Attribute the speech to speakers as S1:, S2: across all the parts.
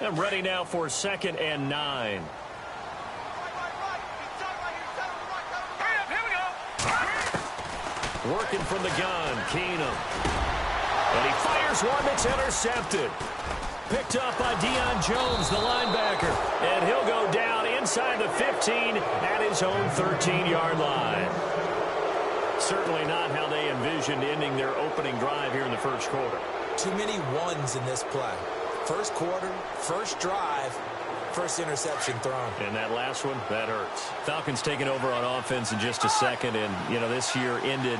S1: And ready now for 2nd and 9. Working from the gun, Keenum. And he fires one that's intercepted. Picked up by Deion Jones, the linebacker. And he'll go down inside the 15 at his own 13-yard line. Certainly not how they envisioned ending their opening drive here in the first quarter.
S2: Too many ones in this play. First quarter, first drive, first interception thrown.
S1: And that last one, that hurts. Falcons taking over on offense in just a second. And, you know, this year ended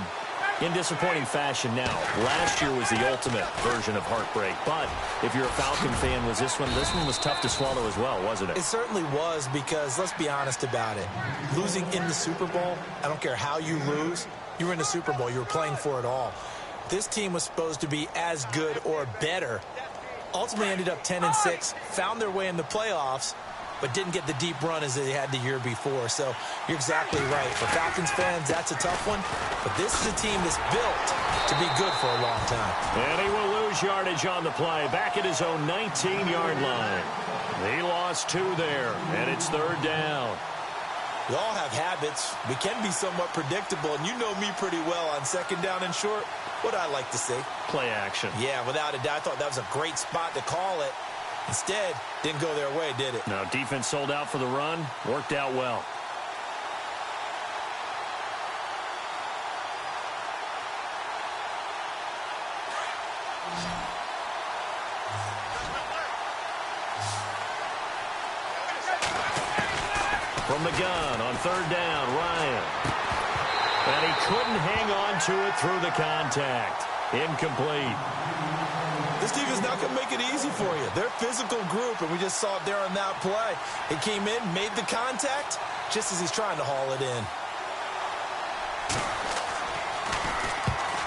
S1: in disappointing fashion now. Last year was the ultimate version of heartbreak. But if you're a Falcon fan, this one was tough to swallow as well, wasn't it?
S2: It certainly was, because let's be honest about it. Losing in the Super Bowl, I don't care how you lose, you were in the Super Bowl. You were playing for it all. This team was supposed to be as good or better. Ultimately ended up 10-6, found their way in the playoffs, but didn't get the deep run as they had the year before. So you're exactly right. For Falcons fans, that's a tough one. But this is a team that's built to be good for a long time.
S1: And he will lose yardage on the play. Back at his own 19-yard line. He lost 2 there, and it's 3rd down.
S2: We all have habits. We can be somewhat predictable, and you know me pretty well on 2nd down and short. What I like to see.
S1: Play action.
S2: Yeah, without a doubt. I thought that was a great spot to call it. Instead, didn't go their way, did it?
S1: No, defense sold out for the run. Worked out well. From the gun on 3rd down, Ryan. And he couldn't hang on to it through the contact. Incomplete.
S2: This team is not going to make it easy for you. They're a physical group, and we just saw it there on that play. He came in, made the contact, just as he's trying to haul it in.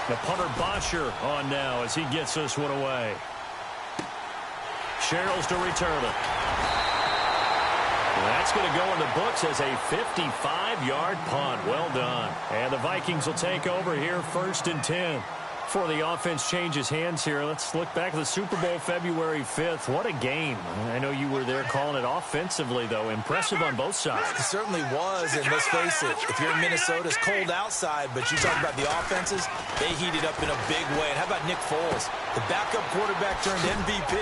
S1: The punter Bosher on now as he gets this one away. Sherrills to return it. That's going to go in the books as a 55-yard punt. Well done. And the Vikings will take over here 1st and 10. Before the offense changes hands here, let's look back at the Super Bowl February 5th. What a game. I know you were there calling it offensively, though. Impressive on both sides.
S2: It certainly was, and let's face it, if you're in Minnesota, it's cold outside, but you talk about the offenses, they heated up in a big way. And how about Nick Foles? The backup quarterback turned MVP,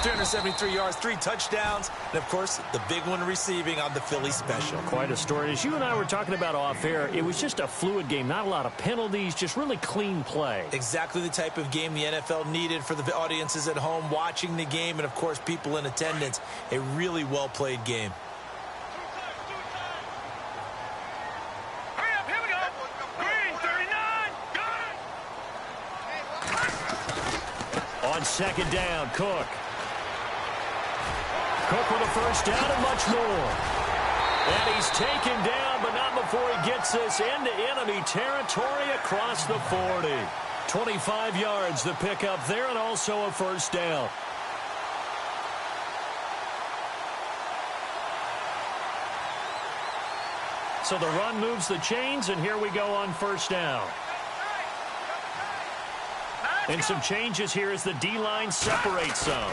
S2: 373 yards, 3 touchdowns, and, of course, the big one receiving on the Philly special.
S1: Quite a story. As you and I were talking about off air, it was just a fluid game. Not a lot of penalties, just really clean play.
S2: Exactly the type of game the NFL needed for the audiences at home watching the game and, of course, people in attendance. A really well-played game.
S1: On 2nd down, Cook. Cook with a 1st down and much more. And he's taken down, but not before he gets this into enemy territory across the 40. 25 yards to pick up there, and also a 1st down. So the run moves the chains, and here we go on 1st down. And some changes here as the D-line separates some.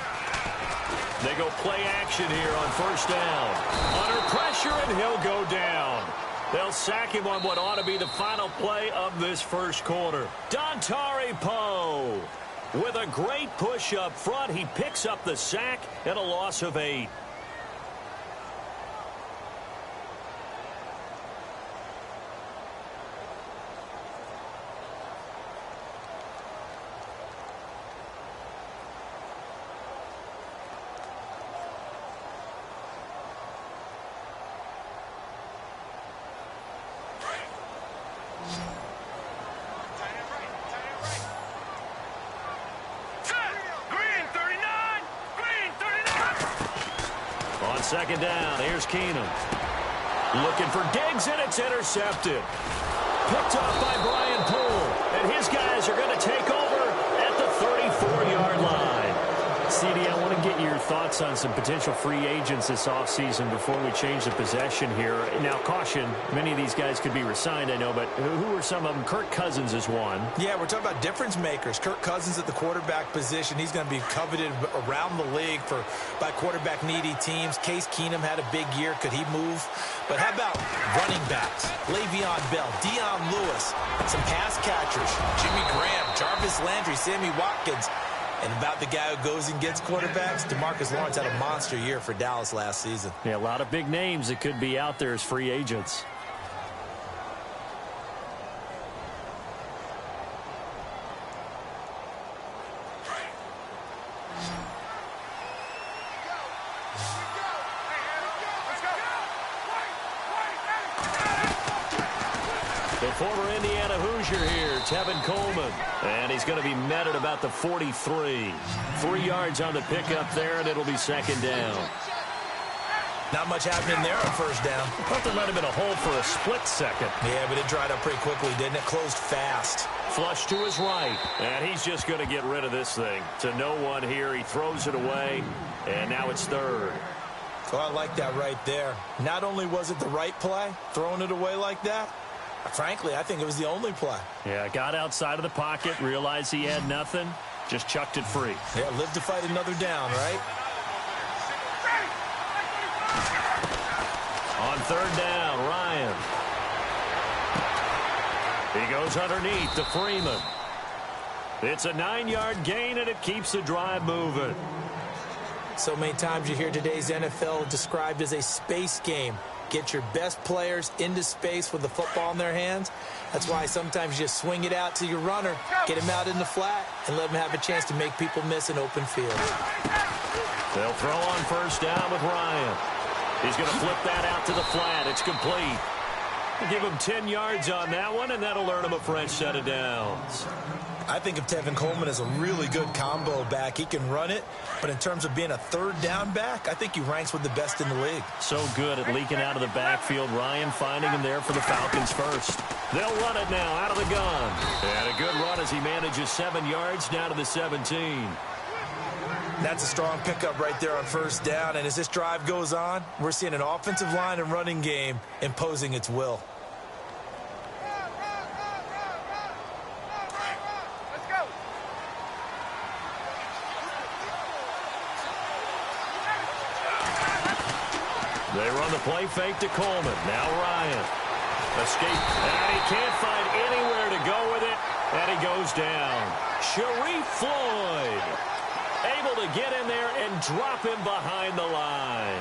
S1: They go play action here on 1st down. Under pressure, and he'll go down. They'll sack him on what ought to be the final play of this first quarter. Dontari Poe with a great push up front. He picks up the sack and a loss of 8. On 2nd down, here's Keenum. Looking for Diggs, and it's intercepted. Picked up by Brian Poole. And his guys are going to take over at the 34-yard line. CD, I want to get your thoughts on some potential free agents this offseason before we change the possession here. Now, caution, many of these guys could be re-signed, I know, but who are some of them? Kirk Cousins is one.
S2: Yeah, we're talking about difference makers. Kirk Cousins at the quarterback position. He's going to be coveted around the league by quarterback-needy teams. Case Keenum had a big year. Could he move? But how about running backs? Le'Veon Bell, Dion Lewis, some pass catchers, Jimmy Graham, Jarvis Landry, Sammy Watkins. And about the guy who goes and gets quarterbacks, DeMarcus Lawrence had a monster year for Dallas last season.
S1: Yeah, a lot of big names that could be out there as free agents. The former Indiana Hoosier here, Tevin Coleman. And he's going to be met at about the 43. 3 yards on the pickup there, and it'll be second down.
S2: Not much happening there on first down.
S1: I thought there might have been a hole for a split second.
S2: Yeah, but it dried up pretty quickly, didn't it? Closed fast.
S1: Flush to his right. And he's just going to get rid of this thing. To no one here. He throws it away. And now it's third.
S2: Oh, I like that right there. Not only was it the right play, throwing it away like that, frankly, I think it was the only play.
S1: Yeah, got outside of the pocket, realized he had nothing, just chucked it free.
S2: Yeah, live to fight another down, right?
S1: On third down, Ryan. He goes underneath to Freeman. It's a 9-yard gain, and it keeps the drive moving.
S2: So many times you hear today's NFL described as a space game. Get your best players into space with the football in their hands. That's why sometimes you just swing it out to your runner, get him out in the flat, and let him have a chance to make people miss an open field.
S1: They'll throw on first down with Ryan. He's going to flip that out to the flat. It's complete. We'll give him 10 yards on that one, and that'll earn him a fresh set of downs.
S2: I think of Tevin Coleman as a really good combo back. He can run it, but in terms of being a third down back, I think he ranks with the best in the league.
S1: So good at leaking out of the backfield. Ryan finding him there for the Falcons first. They'll run it now out of the gun. And a good run as he manages 7 yards down to the 17.
S2: That's a strong pickup right there on first down. And as this drive goes on, we're seeing an offensive line and running game imposing its will.
S1: They run the play fake to Coleman. Now Ryan. Escape. And he can't find anywhere to go with it. And he goes down. Sharif Floyd able to get in there and drop him behind the line.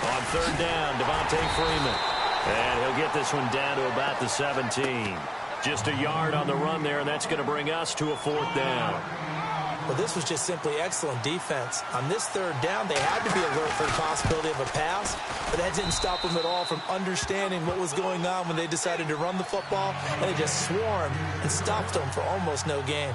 S1: On third down, Devontae Freeman. And he'll get this one down to about the 17. Just a yard on the run there, and that's going to bring us to a fourth down.
S2: Well, this was just simply excellent defense. On this third down, they had to be alert for the possibility of a pass, but that didn't stop them at all from understanding what was going on when they decided to run the football, and they just swarmed and stopped them for almost no gain.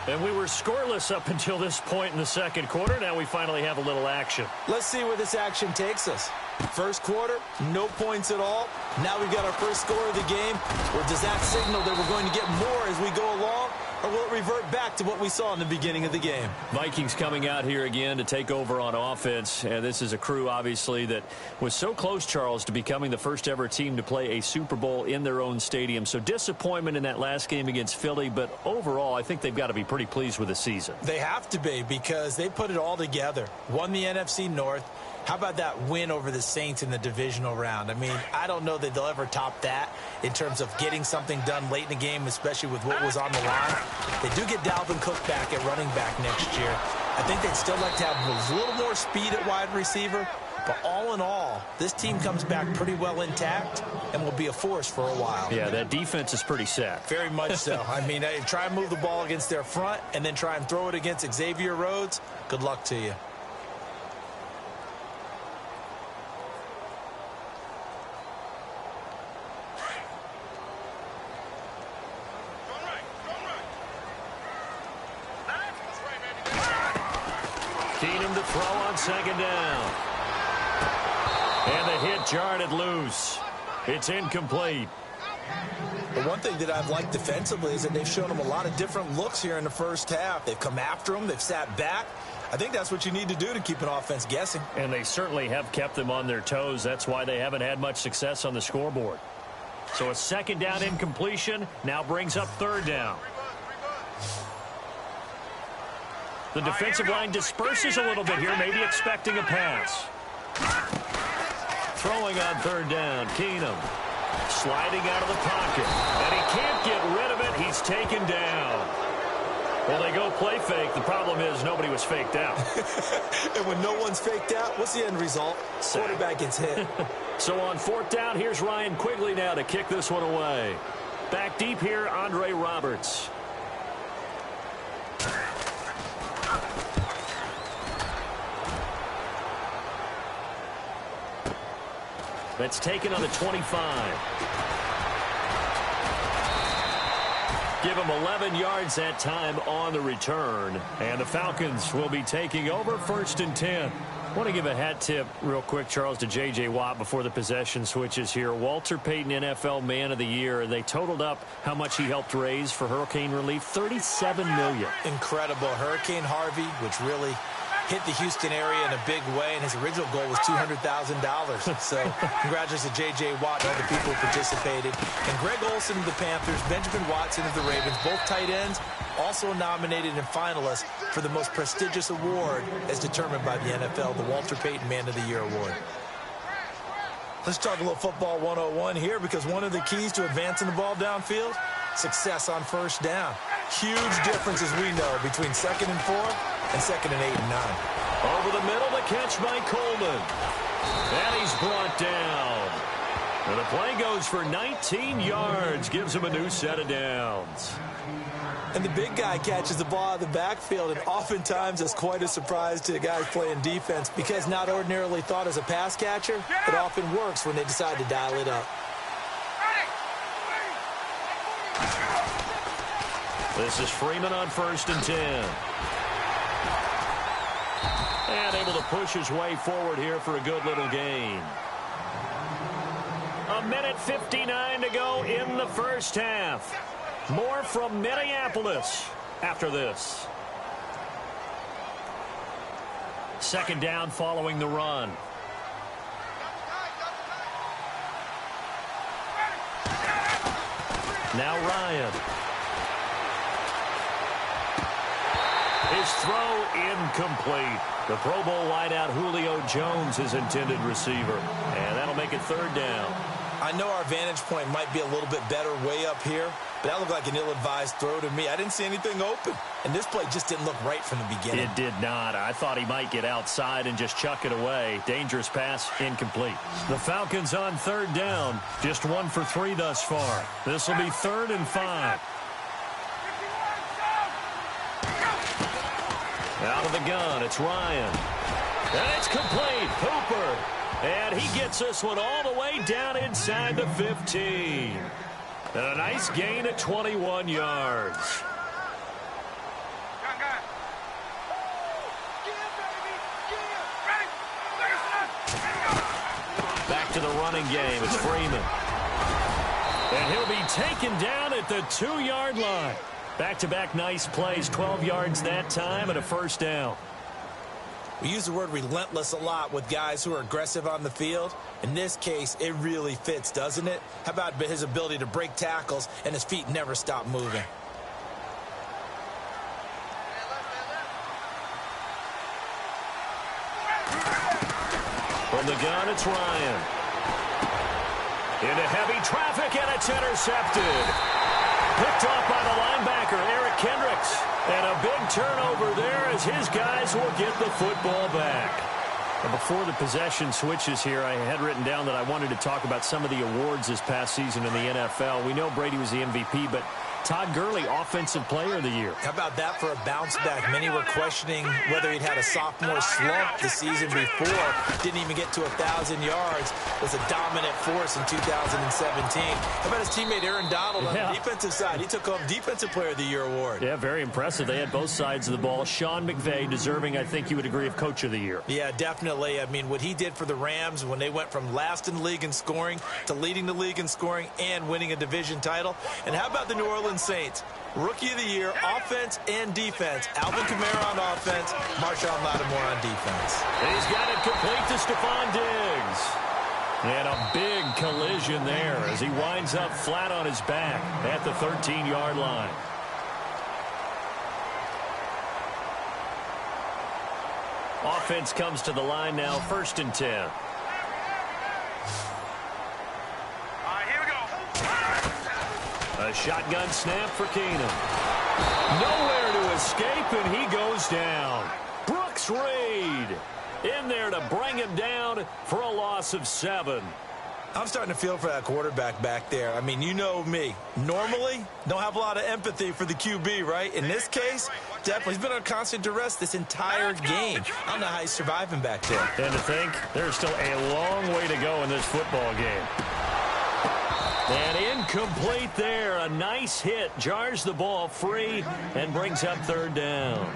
S1: And we were scoreless up until this point in the second quarter. Now we finally have a little action.
S2: Let's see where this action takes us. First quarter, no points at all. Now we've got our first score of the game. Well, does that signal that we're going to get more as we go along? Or will it revert back to what we saw in the beginning of the game?
S1: Vikings coming out here again to take over on offense. And this is a crew, obviously, that was so close, Charles, to becoming the first ever team to play a Super Bowl in their own stadium. So disappointment in that last game against Philly. But overall, I think they've got to be pretty pleased with the season.
S2: They have to be, because they put it all together. Won the NFC North. How about that win over the Saints in the divisional round? I mean, I don't know that they'll ever top that in terms of getting something done late in the game, especially with what was on the line. They do get Dalvin Cook back at running back next year. I think they'd still like to have a little more speed at wide receiver. But all in all, this team comes back pretty well intact and will be a force for a while.
S1: Yeah, that defense is pretty set.
S2: Very much so. I mean, try and move the ball against their front and then try and throw it against Xavier Rhodes. Good luck to you. Keenum to throw on second down.
S1: And the hit jarred it loose. It's incomplete.
S2: The one thing that I've liked defensively is that they've shown them a lot of different looks here in the first half. They've come after them. They've sat back. I think that's what you need to do to keep an offense guessing.
S1: And they certainly have kept them on their toes. That's why they haven't had much success on the scoreboard. So a second down incompletion now brings up third down. The defensive line disperses a little bit here, maybe expecting a pass. Throwing on third down, Keenum. Sliding out of the pocket. And he can't get rid of it. He's taken down. Well, they go play fake. The problem is nobody was faked out.
S2: And when no one's faked out, what's the end result? Quarterback gets hit.
S1: So on fourth down, here's Ryan Quigley now to kick this one away. Back deep here, Andre Roberts. That's taken on the 25. Give him 11 yards that time on the return. And the Falcons will be taking over 1st and 10. I want to give a hat tip real quick, Charles, to J.J. Watt before the possession switches here. Walter Payton, NFL Man of the Year. They totaled up how much he helped raise for hurricane relief, $37 million.
S2: Incredible. Hurricane Harvey, which really hit the Houston area in a big way, and his original goal was $200,000. So congratulations to J.J. Watt and all the people who participated. And Greg Olsen of the Panthers, Benjamin Watson of the Ravens, both tight ends, also nominated and finalists for the most prestigious award as determined by the NFL, the Walter Payton Man of the Year Award. Let's talk a little football 101 here, because one of the keys to advancing the ball downfield, success on first down. Huge difference, as we know, between 2nd and 4 and 2nd and 8 and 9.
S1: Over the middle, the catch by Coleman. And he's brought down. And the play goes for 19 yards, gives him a new set of downs.
S2: And the big guy catches the ball out of the backfield, and oftentimes it's quite a surprise to the guys playing defense, because not ordinarily thought as a pass catcher, it often works when they decide to dial it up.
S1: This is Freeman on 1st and 10. And able to push his way forward here for a good little gain. 1:59 to go in the first half. More from Minneapolis after this. Second down following the run. Now Ryan. His throw incomplete. The Pro Bowl wideout Julio Jones, his intended receiver. And that'll make it third down.
S2: I know our vantage point might be a little bit better way up here, but that looked like an ill-advised throw to me. I didn't see anything open, and this play just didn't look right from the beginning.
S1: It did not. I thought he might get outside and just chuck it away. Dangerous pass, incomplete. The Falcons on third down, just 1 for 3 thus far. This will be 3rd and 5. Out of the gun, it's Ryan. And it's complete. Hooper. And he gets this one all the way down inside the 15. And a nice gain at 21 yards. Back to the running game. It's Freeman. And he'll be taken down at the 2-yard line. Back-to-back nice plays, 12 yards that time and a first down.
S2: We use the word relentless a lot with guys who are aggressive on the field. In this case, it really fits, doesn't it? How about his ability to break tackles and his feet never stop moving?
S1: From the gun, it's Ryan. Into heavy traffic, and it's intercepted. Picked off by the linebacker, Eric Kendricks. And a big turnover there as his guys will get the football back. And before the possession switches here, I had written down that I wanted to talk about some of the awards this past season in the NFL. We know Brady was the MVP, but Todd Gurley, Offensive Player of the Year.
S2: How about that for a bounce back? Many were questioning whether he'd had a sophomore slump the season before. Didn't even get to 1,000 yards. Was a dominant force in 2017. How about his teammate Aaron Donald on the defensive side? He took home Defensive Player of the Year award.
S1: Yeah, very impressive. They had both sides of the ball. Sean McVay deserving, I think you would agree, of Coach of the Year.
S2: Yeah, definitely. I mean, what he did for the Rams when they went from last in the league in scoring to leading the league in scoring and winning a division title. And how about the New Orleans Saints? Rookie of the Year, offense and defense. Alvin Kamara on offense, Marshawn Lattimore on defense.
S1: He's got it complete to Stephon Diggs. And a big collision there as he winds up flat on his back at the 13-yard line. Offense comes to the line now, 1st and 10. A shotgun snap for Keenum. Nowhere to escape, and he goes down. Brooks Reed in there to bring him down for a loss of 7.
S2: I'm starting to feel for that quarterback back there. I mean, you know me. Normally, don't have a lot of empathy for the QB, right? In this case, definitely. He's been on constant duress this entire game. I don't know how he's surviving back there.
S1: And to think, there's still a long way to go in this football game. And incomplete there. A nice hit. Jars the ball free and brings up 3rd down.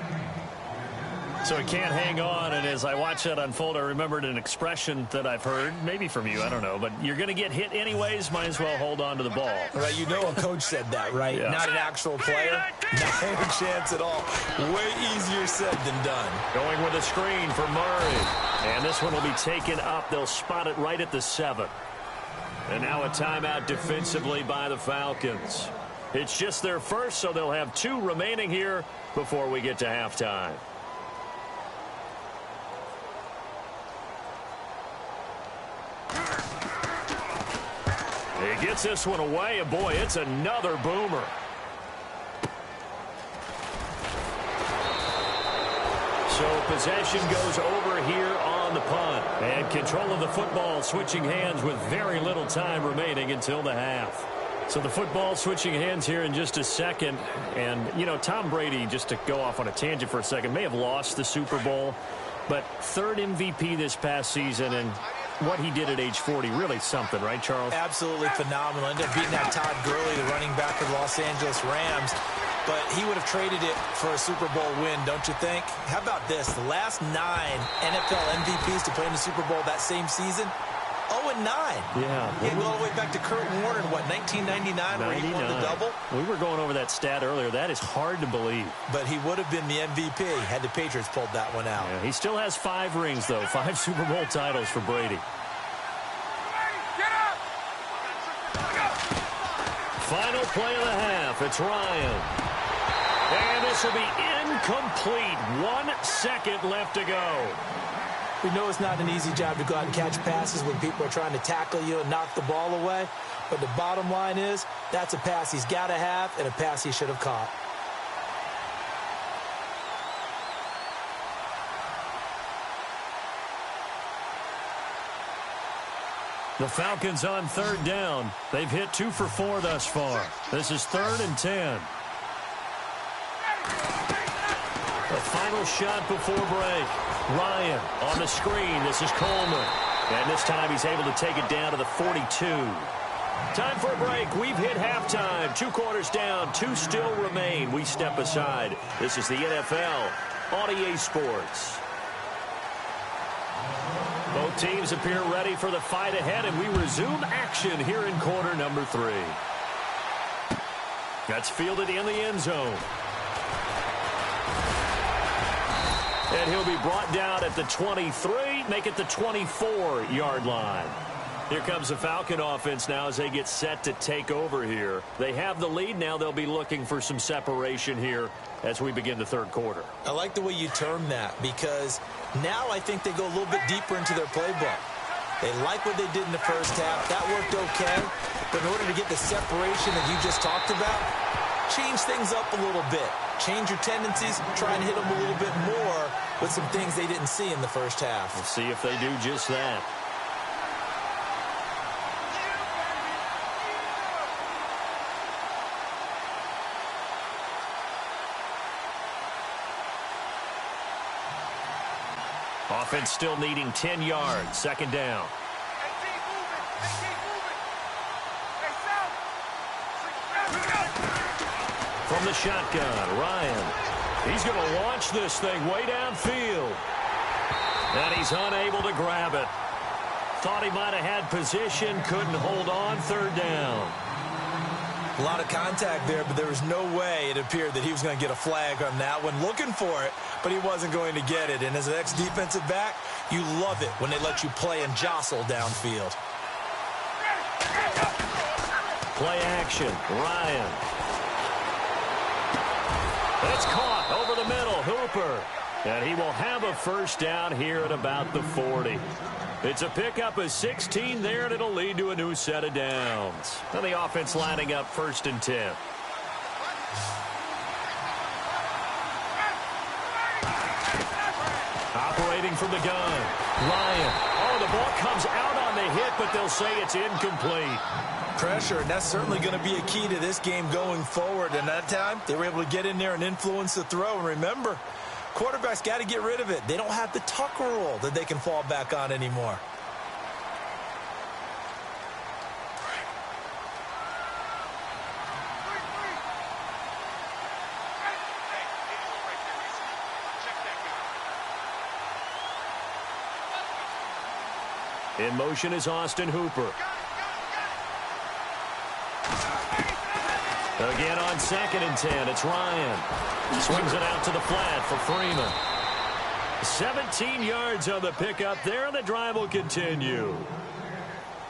S1: So he can't hang on, and as I watch that unfold, I remembered an expression that I've heard, maybe from you, I don't know, but you're going to get hit anyways, might as well hold on to the ball.
S2: Right, you know a coach said that, right?
S1: Yeah.
S2: Not an actual player. Not a chance at all. Way easier said than done.
S1: Going with a screen for Murray. And this one will be taken up. They'll spot it right at the 7. And now a timeout defensively by the Falcons. It's just their first, so they'll have 2 remaining here before we get to halftime. He gets this one away, and boy, it's another boomer. So possession goes over here on the punt. And control of the football switching hands with very little time remaining until the half. So the football switching hands here in just a second. And, you know, Tom Brady, just to go off on a tangent for a second, may have lost the Super Bowl. But 3rd MVP this past season, and what he did at age 40, really something, right, Charles?
S2: Absolutely phenomenal. Ended up beating out Todd Gurley, the running back of the Los Angeles Rams. But he would have traded it for a Super Bowl win, don't you think? How about this? The last 9 NFL MVPs to play in the Super Bowl that same season, 0-9.
S1: Yeah.
S2: He went all the way back to Kurt Warner in, what, 1999, where he won the double?
S1: We were going over that stat earlier. That is hard to believe.
S2: But he would have been the MVP had the Patriots pulled that one out.
S1: Yeah, he still has 5 rings, though. 5 Super Bowl titles for Brady. Final play of the half. It's Ryan. And this will be incomplete. 1 second left to go.
S2: We know it's not an easy job to go out and catch passes when people are trying to tackle you and knock the ball away. But the bottom line is, that's a pass he's got to have and a pass he should have caught.
S1: The Falcons on 3rd down. They've hit 2 for 4 thus far. This is 3rd and 10. The final shot before break. Ryan on the screen. This is Coleman. And this time he's able to take it down to the 42. Time for a break. We've hit halftime. 2 quarters down. 2 still remain. We step aside. This is the NFL on EA Sports. Both teams appear ready for the fight ahead, and we resume action here in quarter number 3. That's fielded in the end zone. And he'll be brought down at the 23, make it the 24-yard line. Here comes the Falcon offense now as they get set to take over here. They have the lead. Now they'll be looking for some separation here as we begin the 3rd quarter.
S2: I like the way you term that because now I think they go a little bit deeper into their playbook. They like what they did in the first half. That worked okay. But in order to get the separation that you just talked about, change things up a little bit. Change your tendencies. Try and hit them a little bit more with some things they didn't see in the first half.
S1: We'll see if they do just that. Offense still needing 10 yards. Second down. From the shotgun, Ryan. He's going to launch this thing way downfield. And he's unable to grab it. Thought he might have had position, couldn't hold on. Third down.
S2: A lot of contact there, but there was no way it appeared that he was going to get a flag on that one. Looking for it, but he wasn't going to get it. And as an ex-defensive back, you love it when they let you play and jostle downfield.
S1: Play action. Ryan. It's caught over the middle. Hooper. And he will have a first down here at about the 40. It's a pickup of 16 there, and it'll lead to a new set of downs. And the offense lining up 1st and 10. Operating from the gun. Ryan. Oh, the ball comes out on the hit, but they'll say it's incomplete.
S2: Pressure, and that's certainly going to be a key to this game going forward. And that time, they were able to get in there and influence the throw. And remember, quarterbacks got to get rid of it. They don't have the Tucker rule that they can fall back on anymore.
S1: In motion is Austin Hooper. Again on 2nd and 10, it's Ryan. Swings it out to the flat for Freeman. 17 yards on the pickup there, and the drive will continue.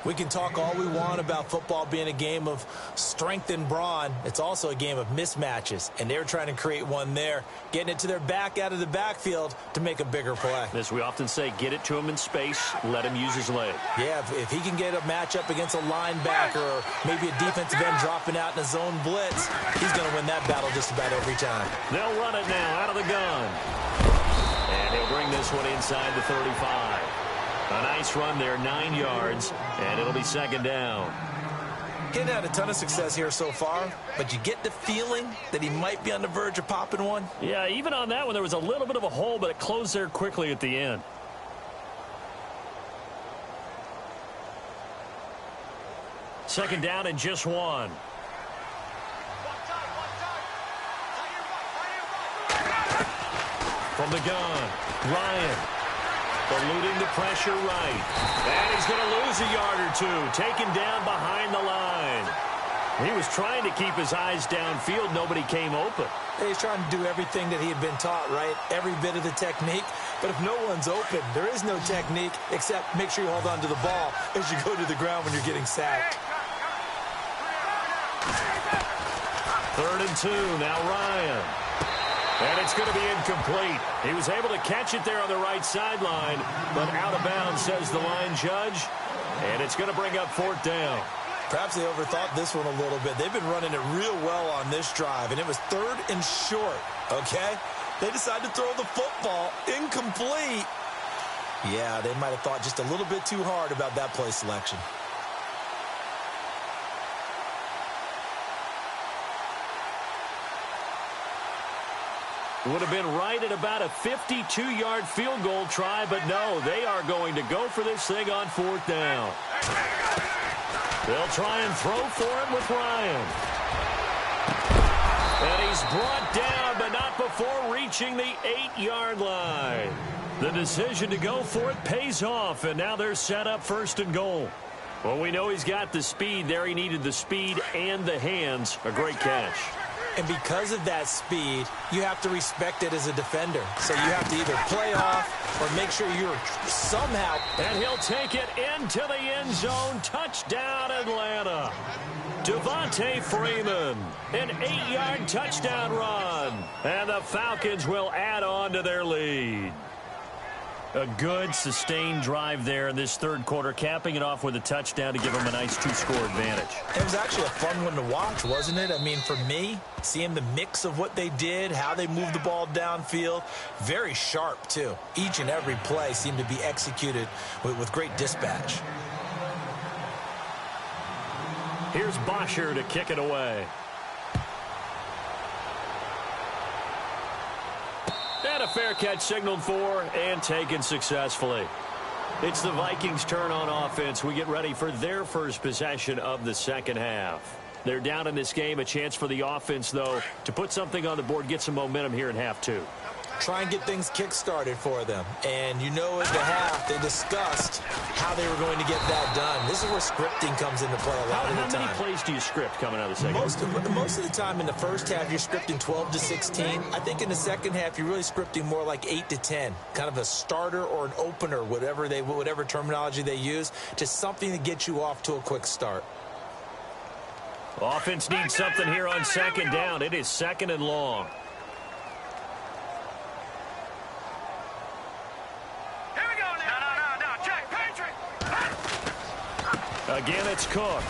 S2: We can talk all we want about football being a game of strength and brawn. It's also a game of mismatches, and they're trying to create one there, getting it to their back out of the backfield to make a bigger play.
S1: As we often say, get it to him in space, let him use his leg.
S2: Yeah, if he can get a matchup against a linebacker or maybe a defensive end dropping out in a zone blitz, he's going to win that battle just about every time.
S1: They'll run it now out of the gun. And he'll bring this one inside the 35. A nice run there, 9 yards, and it'll be 2nd down.
S2: He hadn't had a ton of success here so far, but you get the feeling that he might be on the verge of popping one.
S1: Yeah, even on that one, there was a little bit of a hole, but it closed there quickly at the end. Second down and just one. From the gun, Ryan. Eluding the pressure right. And he's going to lose a yard or two. Taken down behind the line. He was trying to keep his eyes downfield. Nobody came open.
S2: He's trying to do everything that he had been taught, right? Every bit of the technique. But if no one's open, there is no technique except make sure you hold on to the ball as you go to the ground when you're getting sacked.
S1: 3rd and 2. Now Ryan. And it's going to be incomplete. He was able to catch it there on the right sideline, but out of bounds, says the line judge. And it's going to bring up 4th down.
S2: Perhaps they overthought this one a little bit. They've been running it real well on this drive, and it was 3rd and short, okay? They decided to throw the football incomplete. Yeah, they might have thought just a little bit too hard about that play selection.
S1: Would have been right at about a 52-yard field goal try, but no, they are going to go for this thing on 4th down. They'll try and throw for it with Ryan. And he's brought down, but not before reaching the 8-yard line. The decision to go for it pays off, and now they're set up 1st and goal. Well, we know he's got the speed there. He needed the speed and the hands. A great catch.
S2: And because of that speed, you have to respect it as a defender. So you have to either play off or make sure you're somehow.
S1: And he'll take it into the end zone. Touchdown, Atlanta. Devontae Freeman, an 8-yard touchdown run. And the Falcons will add on to their lead. A good, sustained drive there in this 3rd quarter, capping it off with a touchdown to give them a nice 2-score advantage.
S2: It was actually a fun one to watch, wasn't it? I mean, for me, seeing the mix of what they did, how they moved the ball downfield, very sharp, too. Each and every play seemed to be executed with great dispatch.
S1: Here's Bosher to kick it away. And And a fair catch signaled for and taken successfully. It's the Vikings' turn on offense. We get ready for their first possession of the second half. They're down in this game. A chance for the offense, though, to put something on the board, get some momentum here in half two.
S2: Try and get things kick-started for them. And you know at the half, they discussed how they were going to get that done. This is where scripting comes into play a lot of the time.
S1: How many plays do you script coming out of the second half?
S2: Most of the time in the first half, you're scripting 12 to 16. I think in the second half, you're really scripting more like 8 to 10. Kind of a starter or an opener, whatever terminology they use. Just something to get you off to a quick start.
S1: Offense needs something here on second down. It is second and long.
S3: Here we go now. No. Check. Patrick.
S1: Again, it's Cook.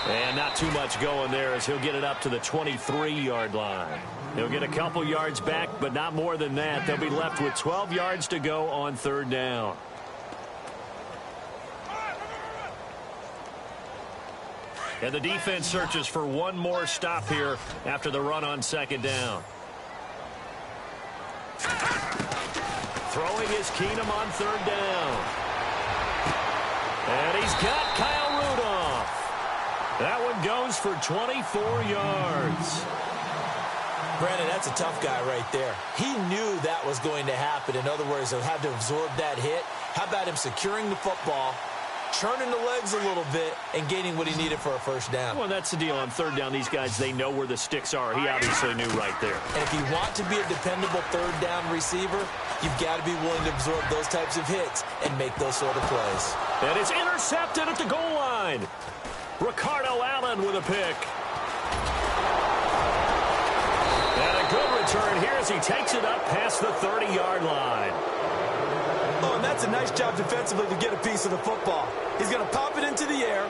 S1: And not too much going there as he'll get it up to the 23-yard line. He'll get a couple yards back, but not more than that. They'll be left with 12 yards to go on third down. And the defense searches for one more stop here after the run on second down. Throwing is Keenum on third down. And he's got Kyle Rudolph. That one goes for 24 yards.
S2: Brandon, that's a tough guy right there. He knew that was going to happen. In other words, he'll have to absorb that hit. How about him securing the football, churning the legs a little bit, and gaining what he needed for a first down?
S1: Well, that's the deal. On third down, these guys, they know where the sticks are. He obviously knew right there.
S2: And if you want to be a dependable third down receiver, you've got to be willing to absorb those types of hits and make those sort of plays.
S1: And it's intercepted at the goal line. Ricardo Allen with a pick. And a good return here as he takes it up past the 30-yard line.
S2: Oh, and that's a nice job defensively to get a piece of the football. He's going to pop it into the air,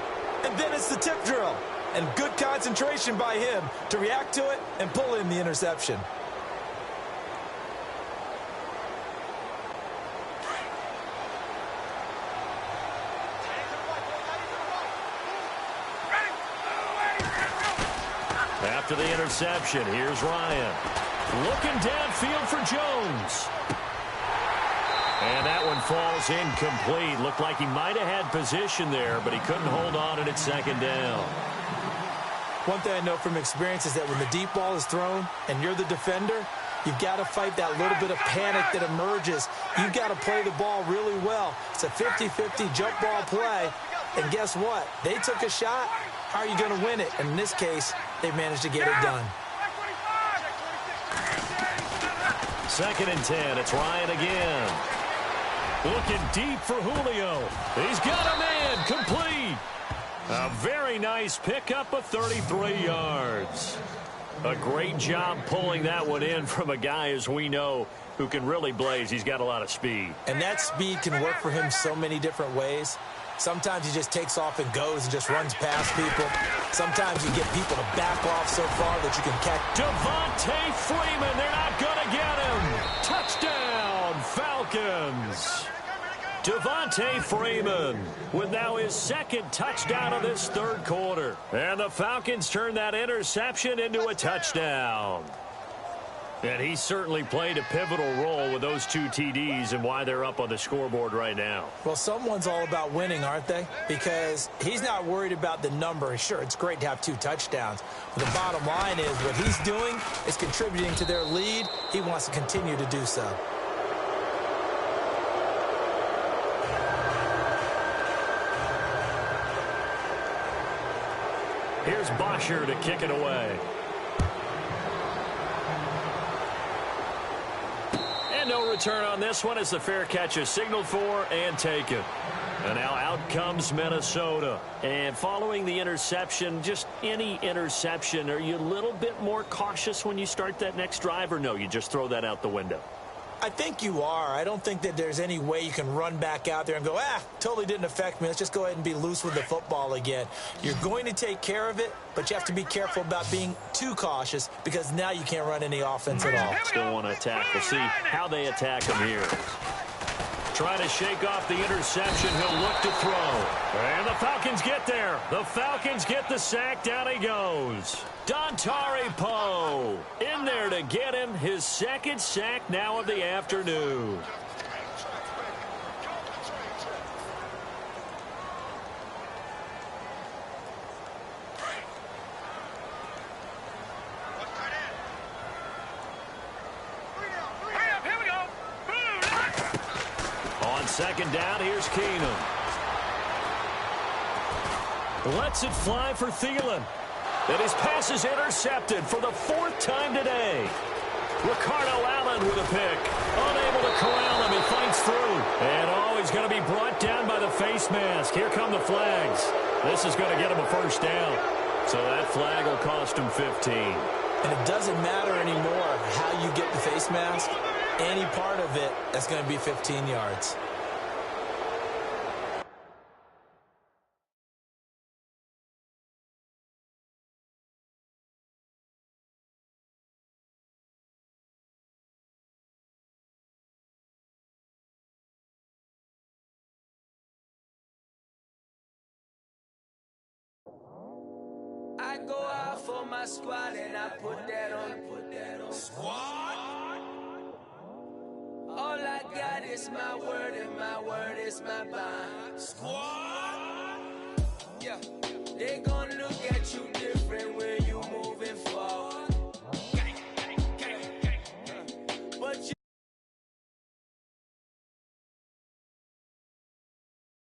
S2: and then it's the tip drill. And good concentration by him to react to it and pull in the interception.
S1: After the interception, here's Ryan. Looking downfield for Jones. And that one falls incomplete. Looked like he might have had position there, but he couldn't hold on and it's second down.
S2: One thing I know from experience is that when the deep ball is thrown and you're the defender, you've got to fight that little bit of panic that emerges. You've got to play the ball really well. It's a 50-50 jump ball play. And guess what? They took a shot. How are you going to win it? And in this case, they managed to get it done.
S1: Second and 10. It's Ryan again. Looking deep for Julio. He's got a man complete. A very nice pickup of 33 yards. A great job pulling that one in from a guy, as we know, who can really blaze. He's got a lot of speed.
S2: And that speed can work for him so many different ways. Sometimes he just takes off and goes and just runs past people. Sometimes you get people to back off so far that you can catch.
S1: Devontae Freeman, they're not going to get him. Touchdown, Falcons. Devontae Freeman with now his second touchdown of this third quarter. And the Falcons turn that interception into a touchdown. And he certainly played a pivotal role with those two TDs and why they're up on the scoreboard right now.
S2: Well, someone's all about winning, aren't they? Because he's not worried about the number. Sure, it's great to have 2 touchdowns. But the bottom line is what he's doing is contributing to their lead. He wants to continue to do so.
S1: Here's Bosher to kick it away. And no return on this one as the fair catch is signaled for and taken. And now out comes Minnesota. And following the interception, just any interception, are you a little bit more cautious when you start that next drive, or no, you just throw that out the window?
S2: I think you are. I don't think that there's any way you can run back out there and go, totally didn't affect me. Let's just go ahead and be loose with the football again. You're going to take care of it, but you have to be careful about being too cautious because now you can't run any offense at all.
S1: Still want to attack. We'll see how they attack them here. try to shake off the interception. He'll look to throw. And the Falcons get there. The Falcons get the sack. Down he goes. Dontari Poe in there to get him. His second sack now of the afternoon. Second down, here's Keenum. Lets it fly for Thielen. And his pass is intercepted for the fourth time today. Ricardo Allen with a pick. Unable to corral him. He fights through. And he's going to be brought down by the face mask. Here come the flags. This is going to get him a first down. So that flag will cost him 15.
S2: And it doesn't matter anymore how you get the face mask. Any part of it, that's going to be 15 yards.
S4: I go out for my squad and I put that on. Squad? All I got is my word and my word is my bond. Squad? Yeah, they gonna